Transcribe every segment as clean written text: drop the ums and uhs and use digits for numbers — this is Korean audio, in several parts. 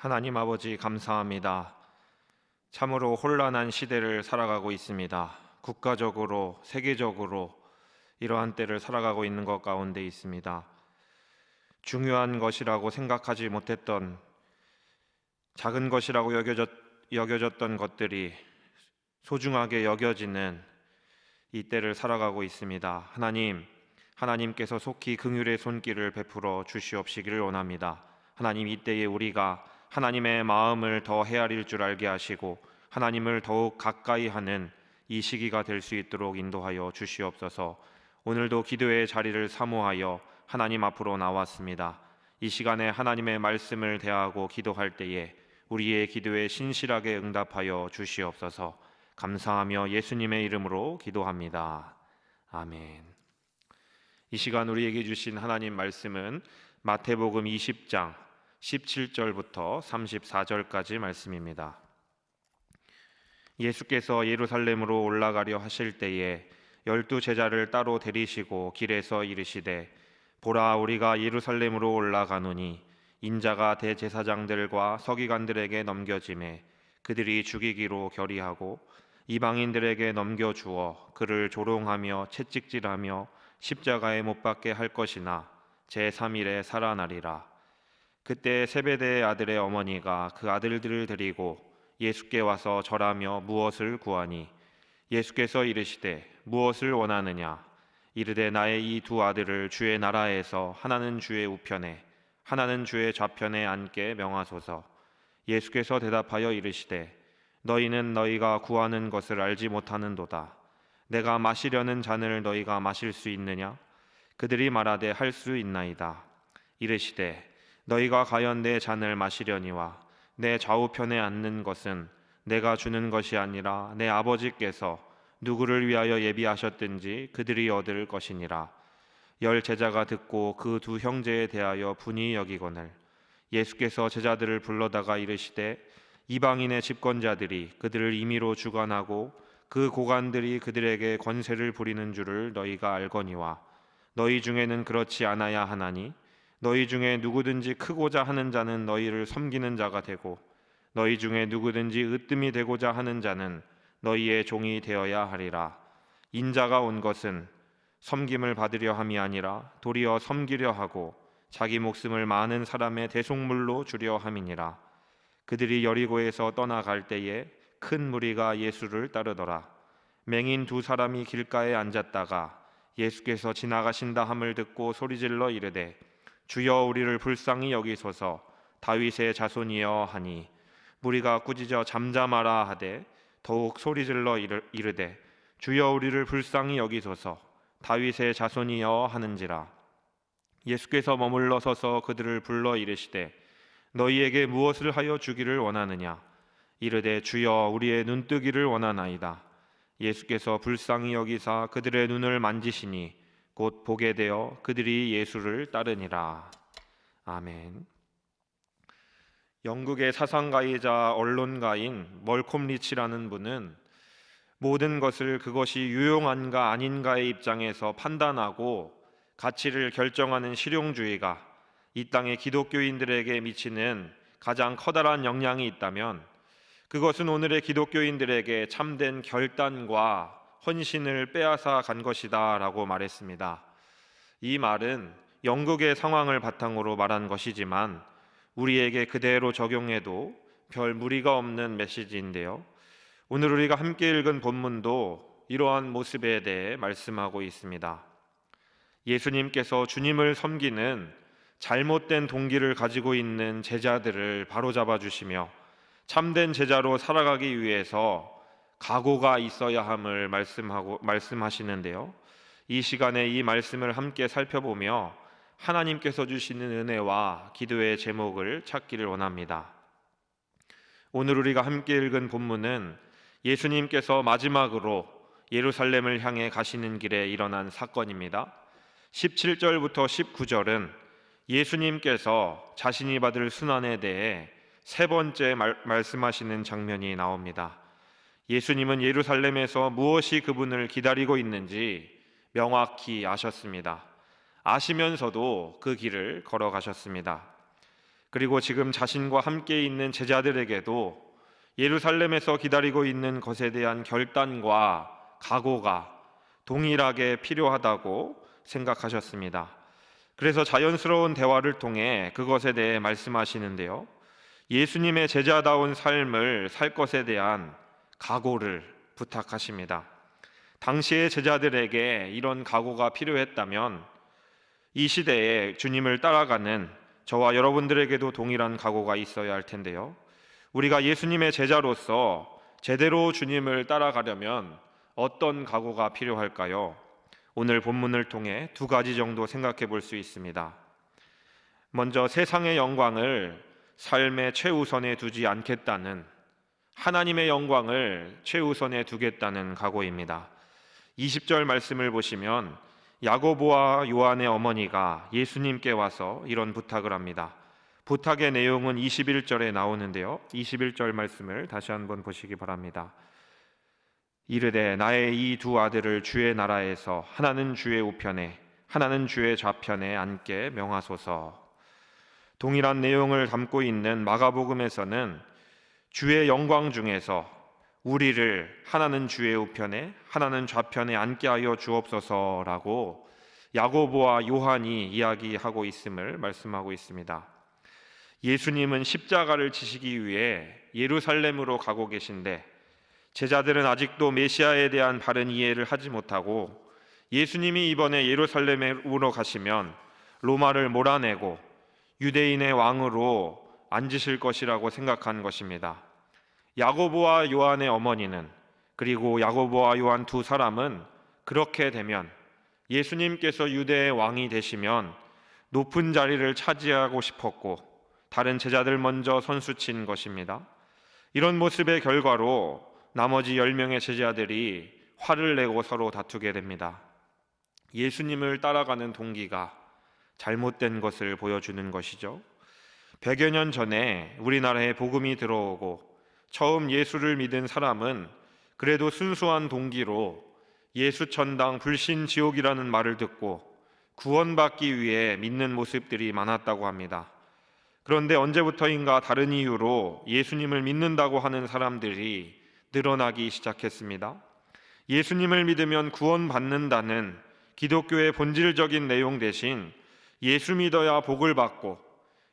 하나님 아버지 감사합니다. 참으로 혼란한 시대를 살아가고 있습니다. 국가적으로, 세계적으로 이러한 때를 살아가고 있는 것 가운데 있습니다. 중요한 것이라고 생각하지 못했던, 작은 것이라고 여겨졌던 것들이 소중하게 여겨지는 이 때를 살아가고 있습니다. 하나님께서 속히 긍휼의 손길을 베풀어 주시옵시기를 원합니다. 하나님, 이때에 우리가 하나님의 마음을 더 헤아릴 줄 알게 하시고 하나님을 더욱 가까이 하는 이 시기가 될 수 있도록 인도하여 주시옵소서. 오늘도 기도의 자리를 사모하여 하나님 앞으로 나왔습니다. 이 시간에 하나님의 말씀을 대하고 기도할 때에 우리의 기도에 신실하게 응답하여 주시옵소서. 감사하며 예수님의 이름으로 기도합니다. 아멘. 이 시간 우리에게 주신 하나님 말씀은 마태복음 20장 17절부터 34절까지 말씀입니다. 예수께서 예루살렘으로 올라가려 하실 때에 12 제자를 따로 데리시고 길에서 이르시되, 보라, 우리가 예루살렘으로 올라가노니 인자가 대제사장들과 서기관들에게 넘겨지매 그들이 죽이기로 결의하고 이방인들에게 넘겨주어 그를 조롱하며 채찍질하며 십자가에 못 박게 할 것이나 제3일에 살아나리라. 그때 세베대의 아들의 어머니가 그 아들들을 데리고 예수께 와서 절하며 무엇을 구하니 예수께서 이르시되, 무엇을 원하느냐? 이르되, 나의 이 두 아들을 주의 나라에서 하나는 주의 우편에 하나는 주의 좌편에 앉게 명하소서. 예수께서 대답하여 이르시되, 너희는 너희가 구하는 것을 알지 못하는도다. 내가 마시려는 잔을 너희가 마실 수 있느냐? 그들이 말하되, 할 수 있나이다. 이르시되, 너희가 과연 내 잔을 마시려니와 내 좌우편에 앉는 것은 내가 주는 것이 아니라 내 아버지께서 누구를 위하여 예비하셨든지 그들이 얻을 것이니라. 10 제자가 듣고 그 두 형제에 대하여 분이 여기거늘 예수께서 제자들을 불러다가 이르시되, 이방인의 집권자들이 그들을 임의로 주관하고 그 고관들이 그들에게 권세를 부리는 줄을 너희가 알거니와 너희 중에는 그렇지 않아야 하나니, 너희 중에 누구든지 크고자 하는 자는 너희를 섬기는 자가 되고 너희 중에 누구든지 으뜸이 되고자 하는 자는 너희의 종이 되어야 하리라. 인자가 온 것은 섬김을 받으려 함이 아니라 도리어 섬기려 하고 자기 목숨을 많은 사람의 대속물로 주려 함이니라. 그들이 여리고에서 떠나갈 때에 큰 무리가 예수를 따르더라. 맹인 2 사람이 길가에 앉았다가 예수께서 지나가신다 함을 듣고 소리질러 이르되, 주여, 우리를 불쌍히 여기소서. 다윗의 자손이여 하니, 무리가 꾸짖어 잠잠하라 하되 더욱 소리질러 이르되, 주여, 우리를 불쌍히 여기소서. 다윗의 자손이여 하는지라. 예수께서 머물러 서서 그들을 불러 이르시되, 너희에게 무엇을 하여 주기를 원하느냐? 이르되, 주여, 우리의 눈뜨기를 원하나이다. 예수께서 불쌍히 여기사 그들의 눈을 만지시니 곧 보게 되어 그들이 예수를 따르니라. 아멘. 영국의 사상가이자 언론가인 멀콤 리치라는 분은 모든 것을 그것이 유용한가 아닌가의 입장에서 판단하고 가치를 결정하는 실용주의가 이 땅의 기독교인들에게 미치는 가장 커다란 영향이 있다면 그것은 오늘의 기독교인들에게 참된 결단과 헌신을 빼앗아 간 것이다 라고 말했습니다. 이 말은 영국의 상황을 바탕으로 말한 것이지만 우리에게 그대로 적용해도 별 무리가 없는 메시지인데요, 오늘 우리가 함께 읽은 본문도 이러한 모습에 대해 말씀하고 있습니다. 예수님께서 주님을 섬기는 잘못된 동기를 가지고 있는 제자들을 바로잡아 주시며 참된 제자로 살아가기 위해서 각오가 있어야 함을 말씀하시는데요, 이 시간에 이 말씀을 함께 살펴보며 하나님께서 주시는 은혜와 기도의 제목을 찾기를 원합니다. 오늘 우리가 함께 읽은 본문은 예수님께서 마지막으로 예루살렘을 향해 가시는 길에 일어난 사건입니다. 17절부터 19절은 예수님께서 자신이 받을 순환에 대해 3번째 말씀하시는 장면이 나옵니다. 예수님은 예루살렘에서 무엇이 그분을 기다리고 있는지 명확히 아셨습니다. 아시면서도 그 길을 걸어가셨습니다. 그리고 지금 자신과 함께 있는 제자들에게도 예루살렘에서 기다리고 있는 것에 대한 결단과 각오가 동일하게 필요하다고 생각하셨습니다. 그래서 자연스러운 대화를 통해 그것에 대해 말씀하시는데요. 예수님의 제자다운 삶을 살 것에 대한 각오를 부탁하십니다. 당시의 제자들에게 이런 각오가 필요했다면 이 시대에 주님을 따라가는 저와 여러분들에게도 동일한 각오가 있어야 할 텐데요. 우리가 예수님의 제자로서 제대로 주님을 따라가려면 어떤 각오가 필요할까요? 오늘 본문을 통해 두 가지 정도 생각해 볼 수 있습니다. 먼저 세상의 영광을 삶의 최우선에 두지 않겠다는, 하나님의 영광을 최우선에 두겠다는 각오입니다. 20절 말씀을 보시면 야고보와 요한의 어머니가 예수님께 와서 이런 부탁을 합니다. 부탁의 내용은 21절에 나오는데요. 21절 말씀을 다시 한번 보시기 바랍니다. 이르되 나의 이 두 아들을 주의 나라에서 하나는 주의 우편에 하나는 주의 좌편에 앉게 명하소서. 동일한 내용을 담고 있는 마가복음에서는 주의 영광 중에서 우리를 하나는 주의 우편에 하나는 좌편에 앉게 하여 주옵소서라고 야고보와 요한이 이야기하고 있음을 말씀하고 있습니다. 예수님은 십자가를 지시기 위해 예루살렘으로 가고 계신데 제자들은 아직도 메시아에 대한 바른 이해를 하지 못하고 예수님이 이번에 예루살렘으로 가시면 로마를 몰아내고 유대인의 왕으로 앉으실 것이라고 생각한 것입니다. 야고보와 요한의 어머니는, 그리고 야고보와 요한 두 사람은 그렇게 되면 예수님께서 유대의 왕이 되시면 높은 자리를 차지하고 싶었고 다른 제자들 먼저 선수친 것입니다. 이런 모습의 결과로 나머지 10명의 제자들이 화를 내고 서로 다투게 됩니다. 예수님을 따라가는 동기가 잘못된 것을 보여주는 것이죠. 100여 년 전에 우리나라에 복음이 들어오고 처음 예수를 믿은 사람은 그래도 순수한 동기로 예수천당 불신지옥이라는 말을 듣고 구원받기 위해 믿는 모습들이 많았다고 합니다. 그런데 언제부터인가 다른 이유로 예수님을 믿는다고 하는 사람들이 늘어나기 시작했습니다. 예수님을 믿으면 구원받는다는 기독교의 본질적인 내용 대신 예수 믿어야 복을 받고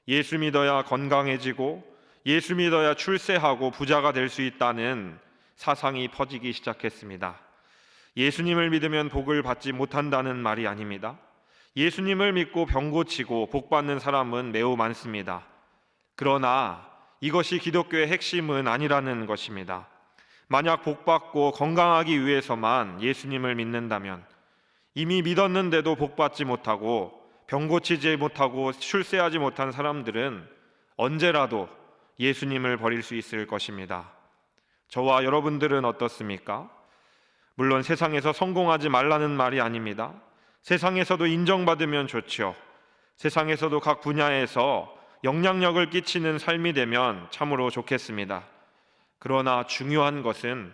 예수 믿어야 건강해지고 예수 믿어야 출세하고 부자가 될 수 있다는 사상이 퍼지기 시작했습니다. 예수님을 믿으면 복을 받지 못한다는 말이 아닙니다. 예수님을 믿고 병 고치고 복 받는 사람은 매우 많습니다. 그러나 이것이 기독교의 핵심은 아니라는 것입니다. 만약 복 받고 건강하기 위해서만 예수님을 믿는다면 이미 믿었는데도 복 받지 못하고 병 고치지 못하고 출세하지 못한 사람들은 언제라도 예수님을 버릴 수 있을 것입니다. 저와 여러분들은 어떻습니까? 물론 세상에서 성공하지 말라는 말이 아닙니다. 세상에서도 인정받으면 좋죠. 세상에서도 각 분야에서 영향력을 끼치는 삶이 되면 참으로 좋겠습니다. 그러나 중요한 것은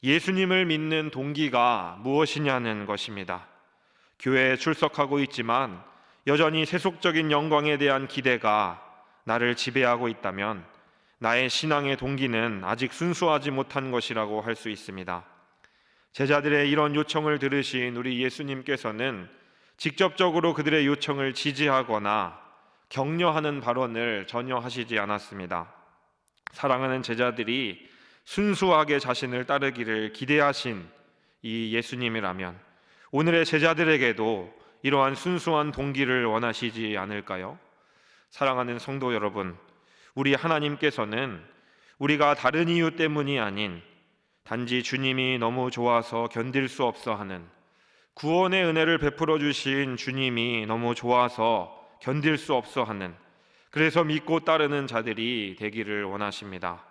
예수님을 믿는 동기가 무엇이냐는 것입니다. 교회에 출석하고 있지만 여전히 세속적인 영광에 대한 기대가 나를 지배하고 있다면 나의 신앙의 동기는 아직 순수하지 못한 것이라고 할 수 있습니다. 제자들의 이런 요청을 들으신 우리 예수님께서는 직접적으로 그들의 요청을 지지하거나 격려하는 발언을 전혀 하시지 않았습니다. 사랑하는 제자들이 순수하게 자신을 따르기를 기대하신 이 예수님이라면 오늘의 제자들에게도 이러한 순수한 동기를 원하시지 않을까요? 사랑하는 성도 여러분, 우리 하나님께서는 우리가 다른 이유 때문이 아닌 단지 주님이 너무 좋아서 견딜 수 없어 하는, 구원의 은혜를 베풀어 주신 주님이 너무 좋아서 견딜 수 없어 하는, 그래서 믿고 따르는 자들이 되기를 원하십니다.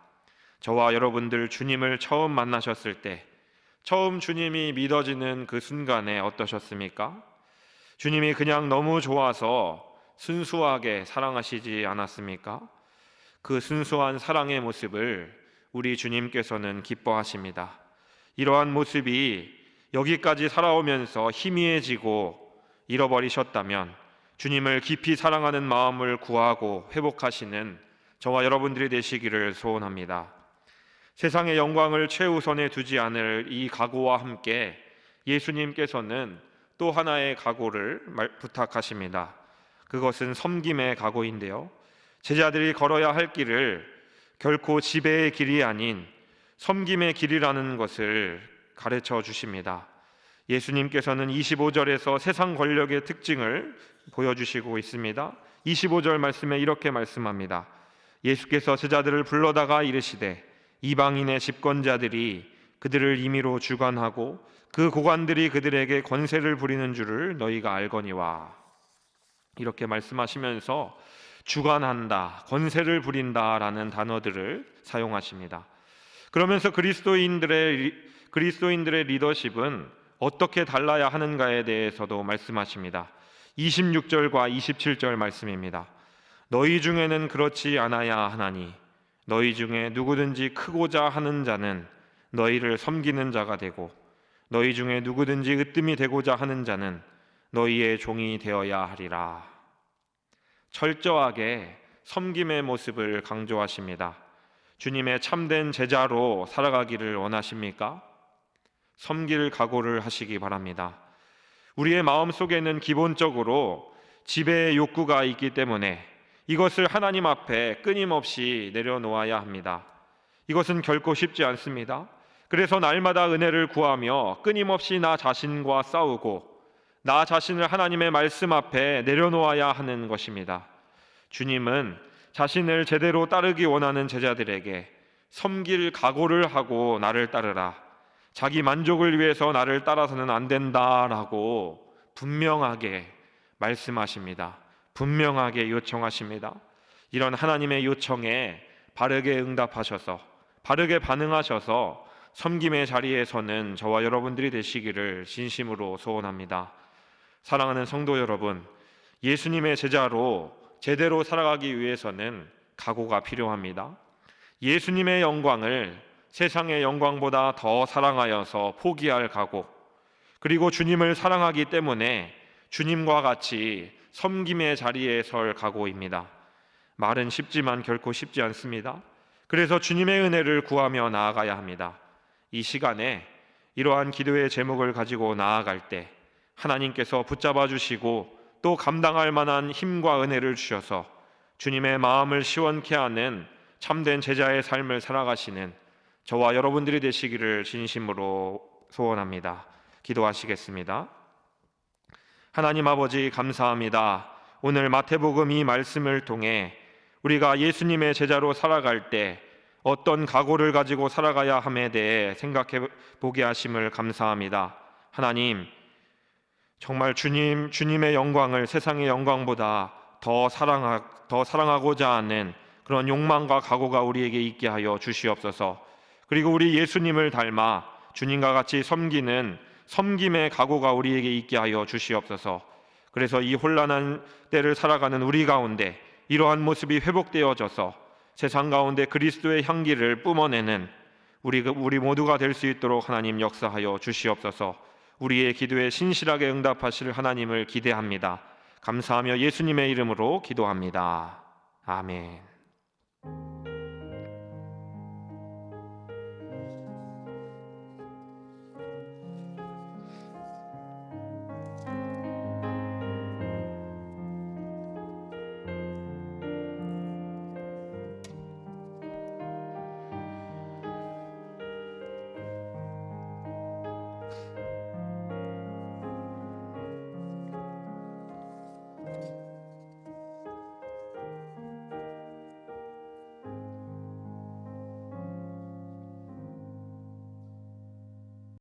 저와 여러분들 주님을 처음 만나셨을 때, 처음 주님이 믿어지는 그 순간에 어떠셨습니까? 주님이 그냥 너무 좋아서 순수하게 사랑하시지 않았습니까? 그 순수한 사랑의 모습을 우리 주님께서는 기뻐하십니다. 이러한 모습이 여기까지 살아오면서 희미해지고 잃어버리셨다면 주님을 깊이 사랑하는 마음을 구하고 회복하시는 저와 여러분들이 되시기를 소원합니다. 세상의 영광을 최우선에 두지 않을 이 각오와 함께 예수님께서는 또 하나의 각오를 부탁하십니다. 그것은 섬김의 각오인데요, 제자들이 걸어야 할 길을 결코 지배의 길이 아닌 섬김의 길이라는 것을 가르쳐 주십니다. 예수님께서는 25절에서 세상 권력의 특징을 보여주시고 있습니다. 25절 말씀에 이렇게 말씀합니다. 예수께서 제자들을 불러다가 이르시되 이방인의 집권자들이 그들을 임의로 주관하고 그 고관들이 그들에게 권세를 부리는 줄을 너희가 알거니와. 이렇게 말씀하시면서 주관한다, 권세를 부린다라는 단어들을 사용하십니다. 그러면서 그리스도인들의 리더십은 어떻게 달라야 하는가에 대해서도 말씀하십니다. 26절과 27절 말씀입니다. 너희 중에는 그렇지 않아야 하나니 너희 중에 누구든지 크고자 하는 자는 너희를 섬기는 자가 되고 너희 중에 누구든지 으뜸이 되고자 하는 자는 너희의 종이 되어야 하리라. 철저하게 섬김의 모습을 강조하십니다. 주님의 참된 제자로 살아가기를 원하십니까? 섬길 각오를 하시기 바랍니다. 우리의 마음속에는 기본적으로 지배의 욕구가 있기 때문에 이것을 하나님 앞에 끊임없이 내려놓아야 합니다. 이것은 결코 쉽지 않습니다. 그래서 날마다 은혜를 구하며 끊임없이 나 자신과 싸우고 나 자신을 하나님의 말씀 앞에 내려놓아야 하는 것입니다. 주님은 자신을 제대로 따르기 원하는 제자들에게 섬길 각오를 하고 나를 따르라, 자기 만족을 위해서 나를 따라서는 안 된다라고 분명하게 말씀하십니다. 분명하게 요청하십니다. 이런 하나님의 요청에 바르게 응답하셔서 바르게 반응하셔서 섬김의 자리에서는 저와 여러분들이 되시기를 진심으로 소원합니다. 사랑하는 성도 여러분, 예수님의 제자로 제대로 살아가기 위해서는 각오가 필요합니다. 예수님의 영광을 세상의 영광보다 더 사랑하여서 포기할 각오, 그리고 주님을 사랑하기 때문에 주님과 같이 섬김의 자리에 설 각오입니다. 말은 쉽지만 결코 쉽지 않습니다. 그래서 주님의 은혜를 구하며 나아가야 합니다. 이 시간에 이러한 기도의 제목을 가지고 나아갈 때 하나님께서 붙잡아 주시고 또 감당할 만한 힘과 은혜를 주셔서 주님의 마음을 시원케 하는 참된 제자의 삶을 살아가시는 저와 여러분들이 되시기를 진심으로 소원합니다. 기도하시겠습니다. 하나님 아버지, 감사합니다. 오늘 마태복음 이 말씀을 통해 우리가 예수님의 제자로 살아갈 때 어떤 각오를 가지고 살아가야 함에 대해 생각해 보게 하심을 감사합니다. 하나님, 정말 주님의 영광을 세상의 영광보다 더 사랑하고자 하는 그런 욕망과 각오가 우리에게 있게 하여 주시옵소서. 그리고 우리 예수님을 닮아 주님과 같이 섬기는 섬김의 각오가 우리에게 있게 하여 주시옵소서. 그래서 이 혼란한 때를 살아가는 우리 가운데 이러한 모습이 회복되어져서 세상 가운데 그리스도의 향기를 뿜어내는 우리 모두가 될 수 있도록 하나님 역사하여 주시옵소서. 우리의 기도에 신실하게 응답하실 하나님을 기대합니다. 감사하며 예수님의 이름으로 기도합니다. 아멘.